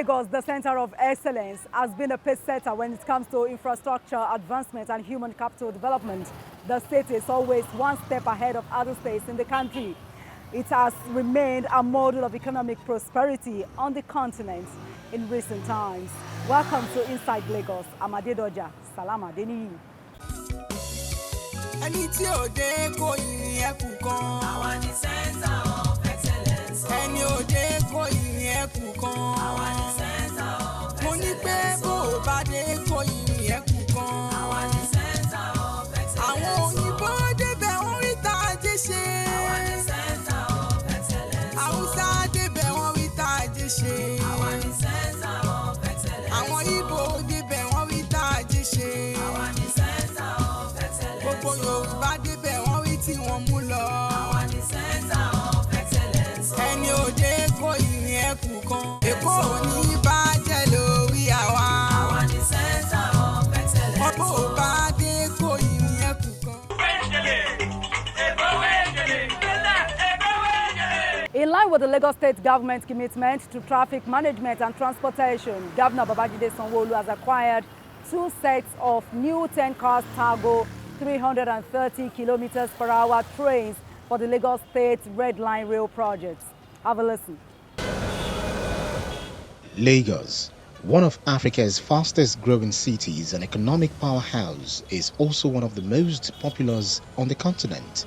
Lagos, the center of excellence, has been a pace setter when it comes to infrastructure advancement and human capital development. The state is always one step ahead of other states in the country. It has remained a model of economic prosperity on the continent in recent times. Welcome to Inside Lagos. I'm Adedoja. Salam Adeniyi. Ẹni tí ò dé kò yìn ẹkùn kan. Àwa ni center of excellence. Ẹni ò dé kò yìn ẹkùn kan. Àwa ni center of excellence. Mo ní pé bó o bá dé kò yìn ẹkùn kan. Àwa ni center of excellence. Àwọn òyìnbó débẹ̀ wọ́n rí tá a jẹ́ ṣe. Àwa ni center of excellence. Haúsá débẹ̀ wọ́n rí tá a jẹ́ ṣe. Àwa ni center of excellence. Àwọn Ìgbò débẹ̀ wọ́n rí tá a jẹ́ ṣe. Àwa ni center of excellence. Gbogbo Yorùbá débẹ̀ wọ́n rí tí wọ́n mú lọ. Àwa ni center of excellence. Ẹni òde kò yìn ẹkùn kan. Èkó ò ní bàjẹ́ lórí àwa. Àwa ni center of excellence. Ọ̀pọ̀ ò bá dé kò yìn ẹkùn kan. In line with the Lagos State government commitment to traffic management and transportation, Governor Babajide SANWO-OLU has acquired 2 sets of new 10-car Targo 330 km/h trains for the Lagos State Red Line Rail project. Have a listen. Lagos, one of Africa's fastest growing cities and economic powerhouse, is also one of the most populous on the continent.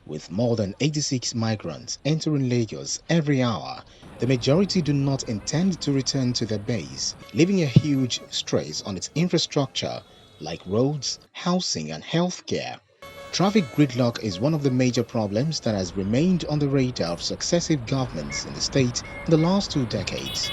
With more than 86 migrants entering Lagos every hour, the majority do not intend to return to their base, leaving a huge stress on its infrastructure like roads, housing and healthcare. Traffic gridlock is one of the major problems that has remained on the radar of successive governments in the state in the last 2 decades.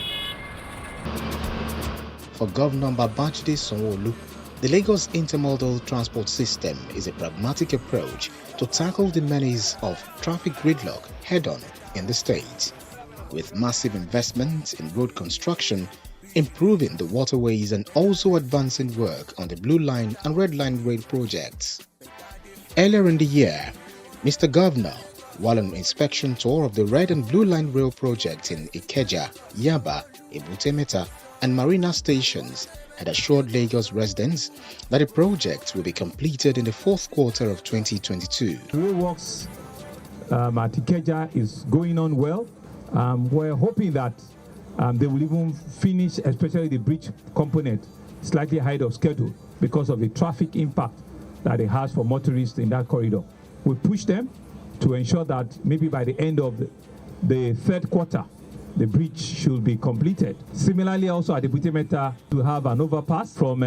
For Governor Babajide SANWO-OLU, the Lagos intermodal transport system is a pragmatic approach to tackle the menace of traffic gridlock head-on in the state, with massive investments in road construction, improving the waterways and also advancing work on the Blue Line and Red Line rail projects. Earlier in the year, Mr. Governor, while on inspection tour of the Red and Blue Line rail project in Ikeja, Yaba, Ebute-Metta and Marina stations, had assured Lagos residents that the project will be completed in the 4th quarter of 2022. The rail works at Ikeja is going on well. We're hoping that they will even finish, especially the bridge component, slightly ahead of schedule because of the traffic impact that it has for motorists in that corridor. We push them to ensure that maybe by the end of the 3rd quarter, the bridge should be completed. Similarly, also at Ebute-Metta, we have an overpass from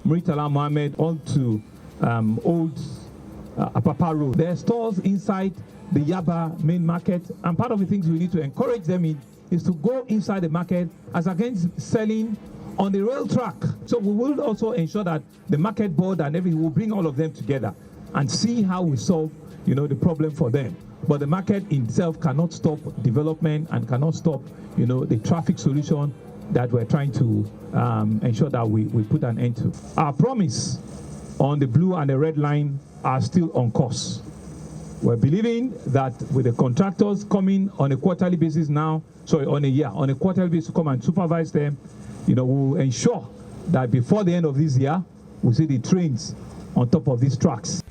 Muritala Mohammed onto Old Apapa Road. There are stores inside the Yaba main market, and part of the things we need to encourage them in is to go inside the market as against selling on the rail track. So we will also ensure that the market board and everything will bring all of them together and see how we solve, the problem for them. But the market itself cannot stop development and cannot stop, the traffic solution that we're trying to ensure that we put an end to. Our promise on the Blue and the Red Line are still on course. We're believing that with the contractors coming on a quarterly basis now, on a quarterly basis to come and supervise them, we'll ensure that before the end of this year, we'll see the trains on top of these tracks.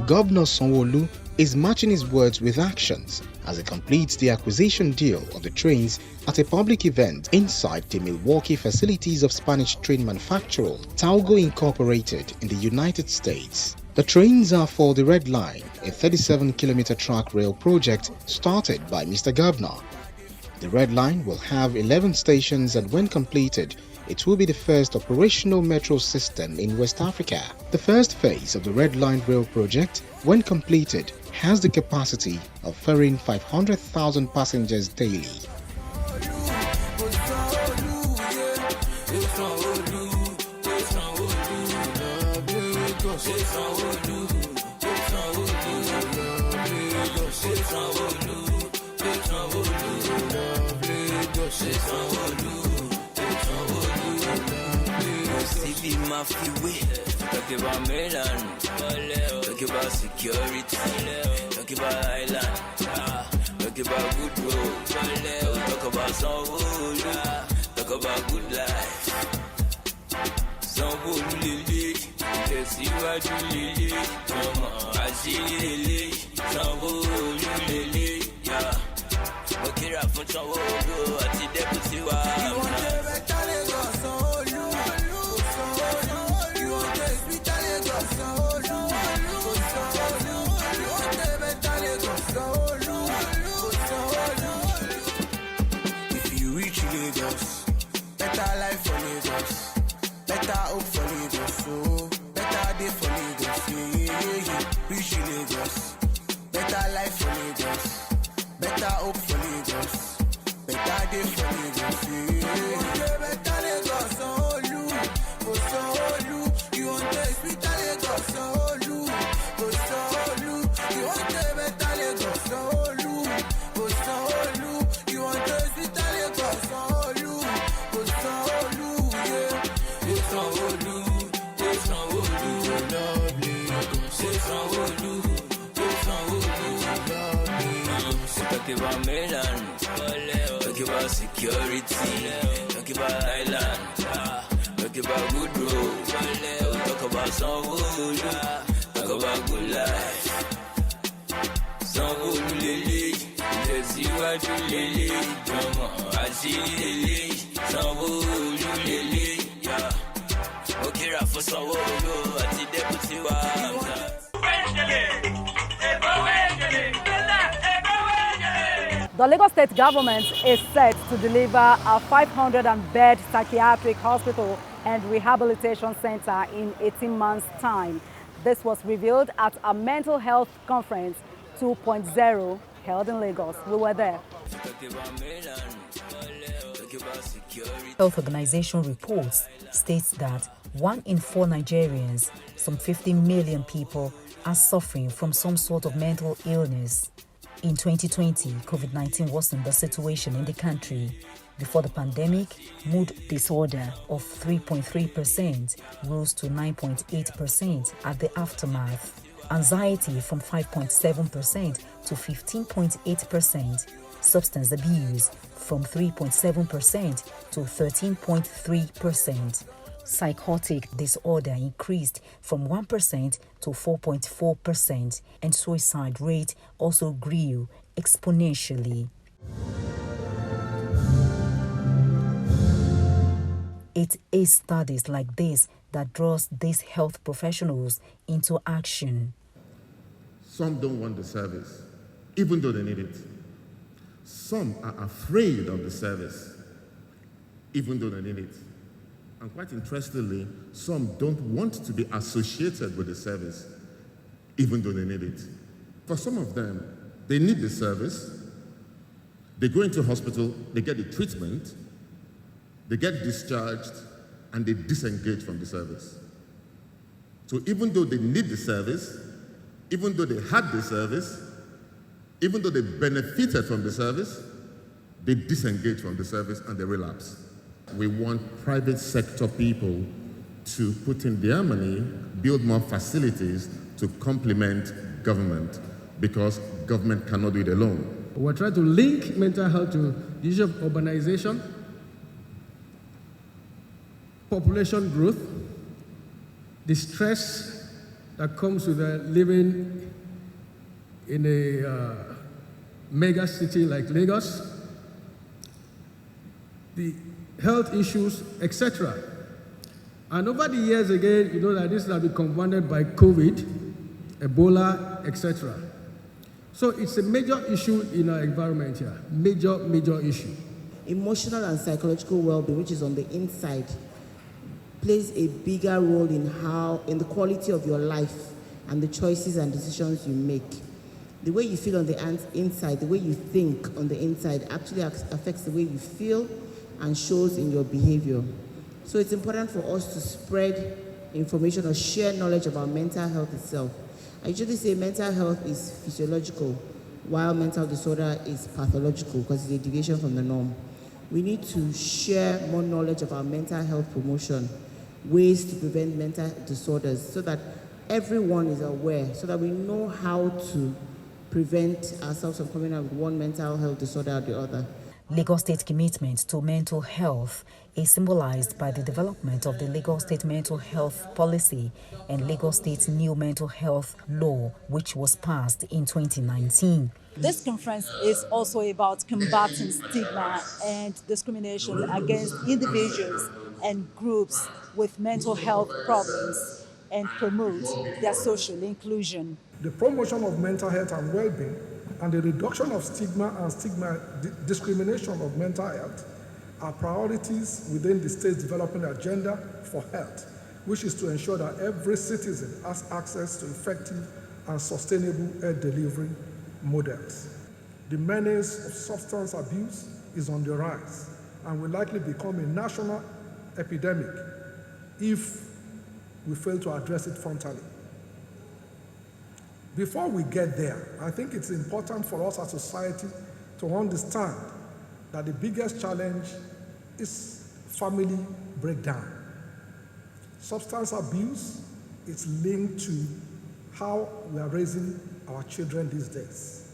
Governor SANWO-OLU is matching his words with actions as he completes the acquisition deal of the trains at a public event inside the Milwaukee facilities of Spanish train manufacturer Talgo Incorporated in the United States. The trains are for the Red Line, a 37-kilometer track rail project started by Mr. Governor. The Red Line will have 11 stations, and when completed, it will be the first operational metro system in West Africa. The first phase of the Red Line rail project, when completed, has the capacity of ferrying 500,000 passengers daily. Talk about Milan, talk about security, talk about Island, talk talk about good road, talk about SANWO-OLU, talk about good life. SANWO-OLU lele, tẹ̀síwájú lele, ọmọ àṣírí lele, SANWO-OLU lele, mo kíra fún SANWO-OLU àti dẹ́kùtì wa. If you reach Lagos, better life for Lagos, better hope for Lagos, so better day for Lagos, yeah. Reach Lagos, better life for Lagos, better hope for Lagos, better day for Lagos, yeah. Better Lagos, SANWO-OLU, oh SANWO-OLU, you want to speak Lagos, SANWO-OLU, oh SANWO-OLU, you want to better Lagos, SANWO-OLU, oh SANWO-OLU, you want to speak Lagos, SANWO-OLU, oh SANWO-OLU, yeah. Oh SANWO-OLU, oh SANWO-OLU, love Lagos, oh SANWO-OLU, oh SANWO-OLU, love Lagos. Talk about Milan, talk about security, talk about island, talk about good road, talk about SANWO-OLU, talk about good life. SANWO-OLU lele, tẹ̀síwájú lele, ọmọ àṣírí lele, SANWO-OLU lele, mo kíra fún SANWO-OLU àti dẹ́kùtì wa. The Lagos State government is set to deliver a 500-bed psychiatric hospital and rehabilitation center in 18 months' time. This was revealed at a mental health conference 2.0 held in Lagos. We were there. Health Organization reports states that 1 in 4 Nigerians, some 50 million people, are suffering from some sort of mental illness. In 2020, COVID-19 worsened the situation in the country. Before the pandemic, mood disorder of 3.3% rose to 9.8% at the aftermath. Anxiety from 5.7% to 15.8%. Substance abuse from 3.7% to 13.3%. Psychotic disorder increased from 1% to 4.4%, and suicide rate also grew exponentially. It is studies like this that draws these health professionals into action. Some don't want the service, even though they need it. Some are afraid of the service, even though they need it. And quite interestingly, some don't want to be associated with the service, even though they need it. For some of them, they need the service. They go into hospital, they get the treatment, they get discharged, and they disengage from the service. So even though they need the service, even though they had the service, even though they benefited from the service, they disengage from the service and they relapse. We want private sector people to put in their money, build more facilities to complement government, because government cannot do it alone. We're trying to link mental health to the issue of urbanization, population growth, the stress that comes with living in a mega city like Lagos, the health issues, etc. And over the years again, you know that this has been compounded by COVID, Ebola, etc. So it's a major issue in our environment here, major issue. Emotional and psychological well-being, which is on the inside, plays a bigger role in the quality of your life and the choices and decisions you make. The way you feel on the inside, the way you think on the inside actually affects the way you feel and shows in your behavior. So it's important for us to spread information or share knowledge about mental health itself. I usually say mental health is physiological, while mental disorder is pathological because it's a deviation from the norm. We need to share more knowledge about mental health promotion, ways to prevent mental disorders, so that everyone is aware, so that we know how to prevent ourselves from coming out with one mental health disorder or the other. Lagos State commitment to mental health is symbolized by the development of the Lagos State Mental Health Policy and Lagos State's new mental health law, which was passed in 2019. This conference is also about combating stigma and discrimination against individuals and groups with mental health problems and promote their social inclusion. The promotion of mental health and well-being and the reduction of stigma and discrimination of mental health are priorities within the state's development agenda for health, which is to ensure that every citizen has access to effective and sustainable health delivery models. The menace of substance abuse is on the rise and will likely become a national epidemic if we fail to address it frontally. Before we get there, I think it's important for us as a society to understand that the biggest challenge is family breakdown. Substance abuse is linked to how we are raising our children these days.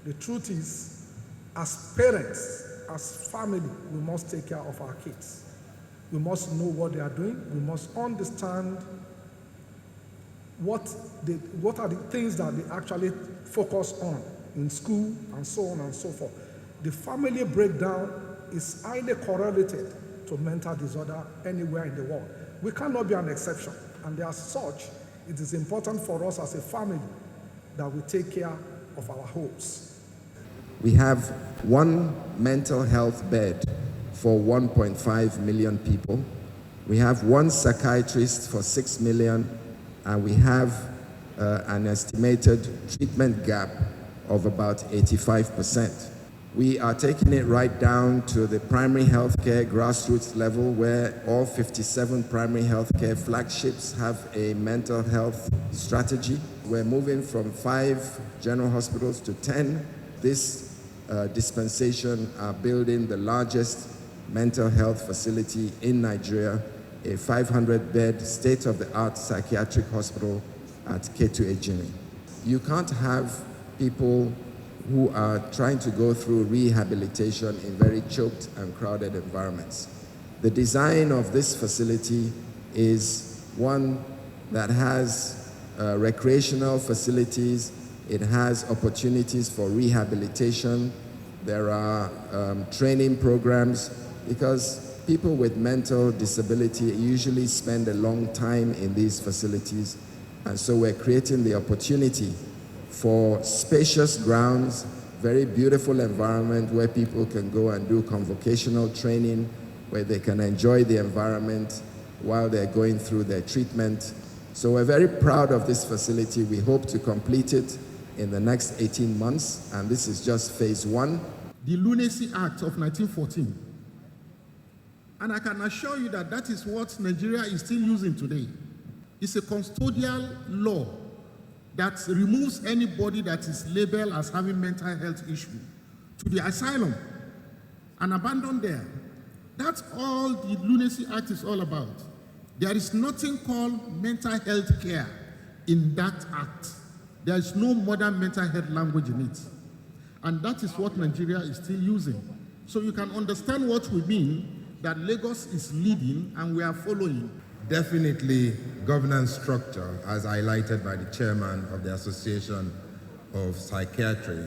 The truth is, as parents, as family, we must take care of our kids. We must know what they are doing. We must understand what are the things that they actually focus on in school and so on and so forth. The family breakdown is highly correlated to mental disorder anywhere in the world. We cannot be an exception, and as such, it is important for us as a family that we take care of our homes. We have one mental health bed for 1.5 million people. We have one psychiatrist for 6 million, and we have an estimated treatment gap of about 85%. We are taking it right down to the primary healthcare grassroots level, where all 57 primary healthcare flagships have a mental health strategy. We're moving from 5 general hospitals to 10. This dispensation are building the largest mental health facility in Nigeria, a 500-bed state-of-the-art psychiatric hospital at Ketu Ejimi. You can't have people who are trying to go through rehabilitation in very choked and crowded environments. The design of this facility is one that has recreational facilities. It has opportunities for rehabilitation. There are training programs, because people with mental disability usually spend a long time in these facilities. And so we're creating the opportunity for spacious grounds, very beautiful environment where people can go and do convocational training, where they can enjoy the environment while they're going through their treatment. So we're very proud of this facility. We hope to complete it in the next 18 months, and this is just phase 1. The Lunacy Act of 1914. And I can assure you that that is what Nigeria is still using today. It's a custodial law that removes anybody that is labeled as having mental health issue to the asylum and abandoned there. That's all the Lunacy Act is all about. There is nothing called mental health care in that act. There is no modern mental health language in it. And that is what Nigeria is still using. So you can understand what we mean that Lagos is leading and we are following. Definitely governance structure, as highlighted by the chairman of the Association of Psychiatry,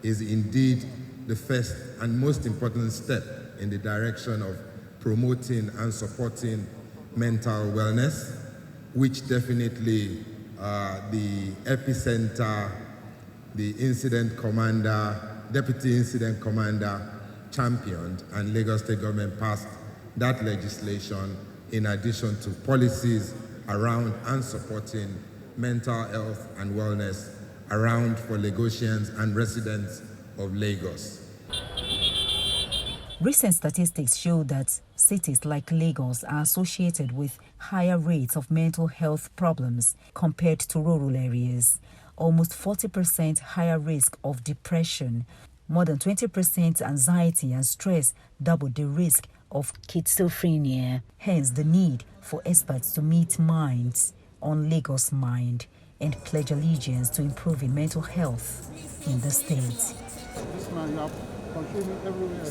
is indeed the first and most important step in the direction of promoting and supporting mental wellness, which definitely the epicenter, the incident commander, deputy incident commander championed, and Lagos State government passed that legislation in addition to policies around and supporting mental health and wellness around for Lagosians and residents of Lagos. Recent statistics show that cities like Lagos are associated with higher rates of mental health problems compared to rural areas. Almost 40% higher risk of depression, more than 20% anxiety and stress, double the risk of schizophrenia. Hence the need for experts to meet minds on Lagos Mind. and pledge allegiance to improving mental health in the state. This man, you have contributed everywhere.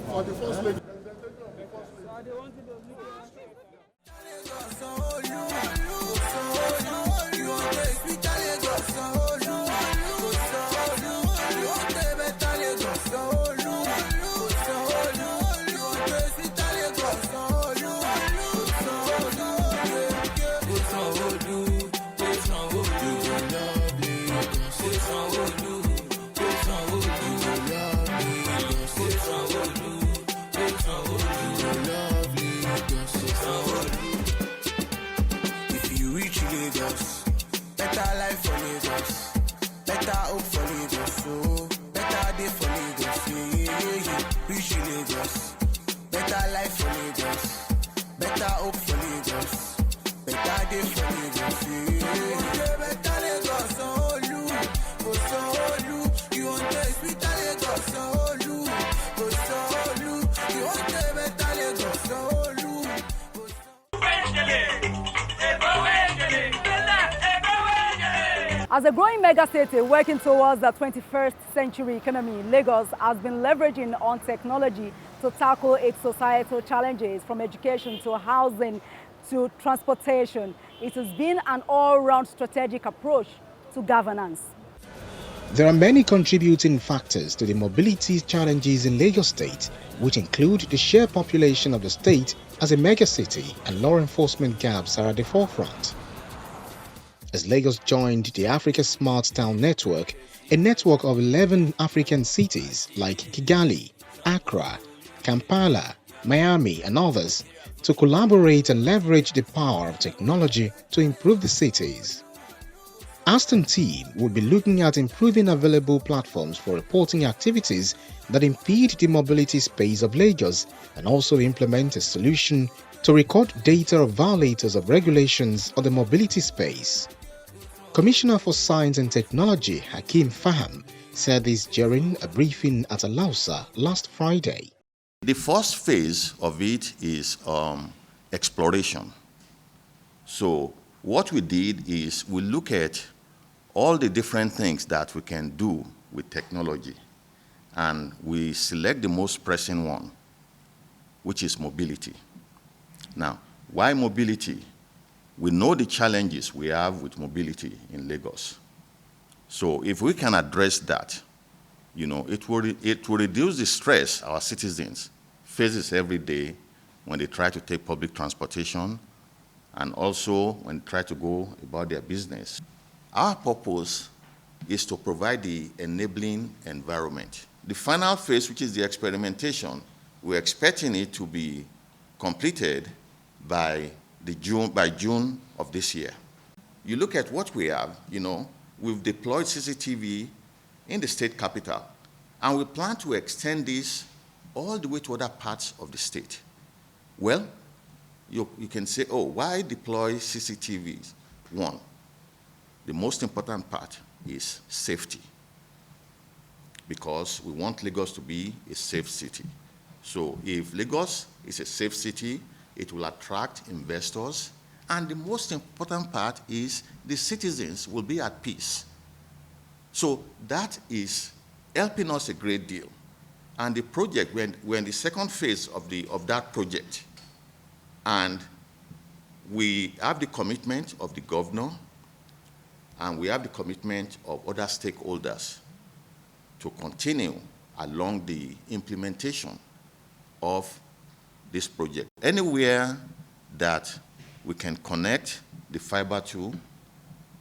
For the first lady. If you reach Lagos, better life for Lagos, better hope for Lagos, so better day for Lagos, yeah. Reach Lagos, better life for Lagos, better hope for Lagos, better day for Lagos, yeah. Better Lagos, SANWO-OLU, oh SANWO-OLU, you want the sweeter Lagos, SANWO-OLU, oh SANWO-OLU, you want the better Lagos, SANWO-OLU. As a growing megacity working towards the 21st century economy, Lagos has been leveraging on technology to tackle its societal challenges, from education to housing to transportation. It has been an all-round strategic approach to governance. There are many contributing factors to the mobility challenges in Lagos State, which include the sheer population of the state as a megacity, and law enforcement gaps are at the forefront. As Lagos joined the Africa Smart Town Network, a network of 11 African cities like Kigali, Accra, Kampala, Miami and others, to collaborate and leverage the power of technology to improve the cities. Aston team will be looking at improving available platforms for reporting activities that impede the mobility space of Lagos, and also implement a solution to record data of violators of regulations of the mobility space. Commissioner for Science and Technology Hakeem Faham said this during a briefing at Alausa last Friday. The first phase of it is exploration. So what we did is we look at all the different things that we can do with technology, and we select the most pressing one, which is mobility. Now, why mobility? We know the challenges we have with mobility in Lagos. So if we can address that, it will reduce the stress our citizens faces every day when they try to take public transportation, and also when they try to go about their business. Our purpose is to provide the enabling environment. The final phase, which is the experimentation, we're expecting it to be completed by June of this year. You look at what we have, we've deployed CCTV in the state capital, and we plan to extend this all the way to other parts of the state. Well, you can say, oh, why deploy CCTVs? One, the most important part is safety, because we want Lagos to be a safe city. So if Lagos is a safe city, it will attract investors, and the most important part is the citizens will be at peace. So that is helping us a great deal. And the project, we're in the second phase of that project, and we have the commitment of the governor, and we have the commitment of other stakeholders to continue along the implementation of this project. Anywhere that we can connect the fiber to,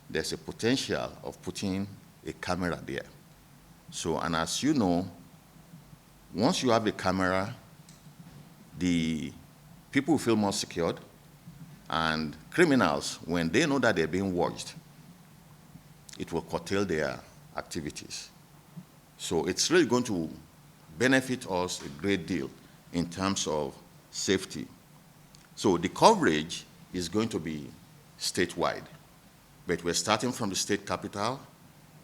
there's a potential of putting a camera there. So, and as you know, once you have a camera, the people feel more secured, and criminals, when they know that they're being watched, it will curtail their activities. So it's really going to benefit us a great deal in terms of safety. So the coverage is going to be statewide, but we're starting from the state capital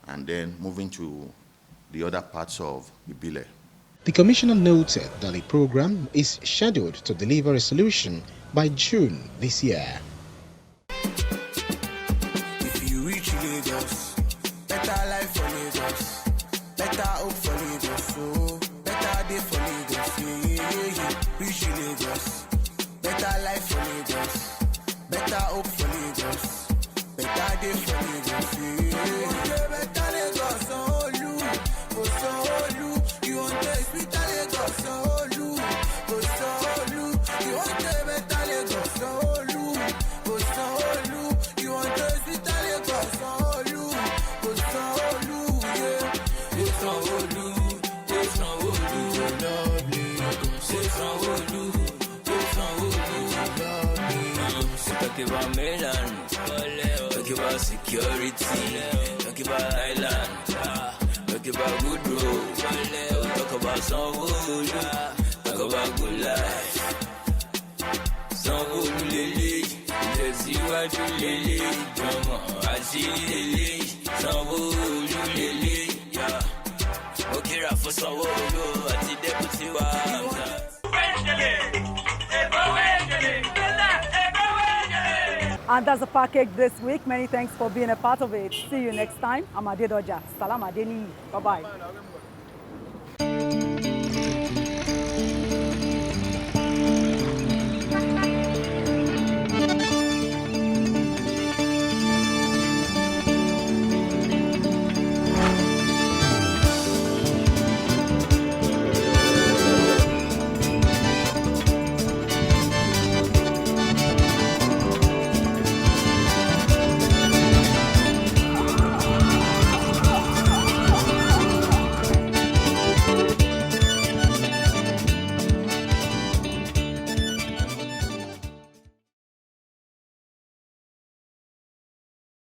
and then moving to the other parts of Ibile. The Commissioner noted that the program is scheduled to deliver a solution by June this year. If you about Milan, talk about security, talk about island, talk about good road, talk about SANWO-OLU, talk about good life. SANWO-OLU lele, ìtẹ̀síwájú lele, jọmọ àṣírí lele, SANWO-OLU lele, mo kíra fún SANWO-OLU àti dẹ́kùtì wa. And that's the package this week. Many thanks for being a part of it. See you next time. I'm Adedoja. Salam Adeni. Bye-bye.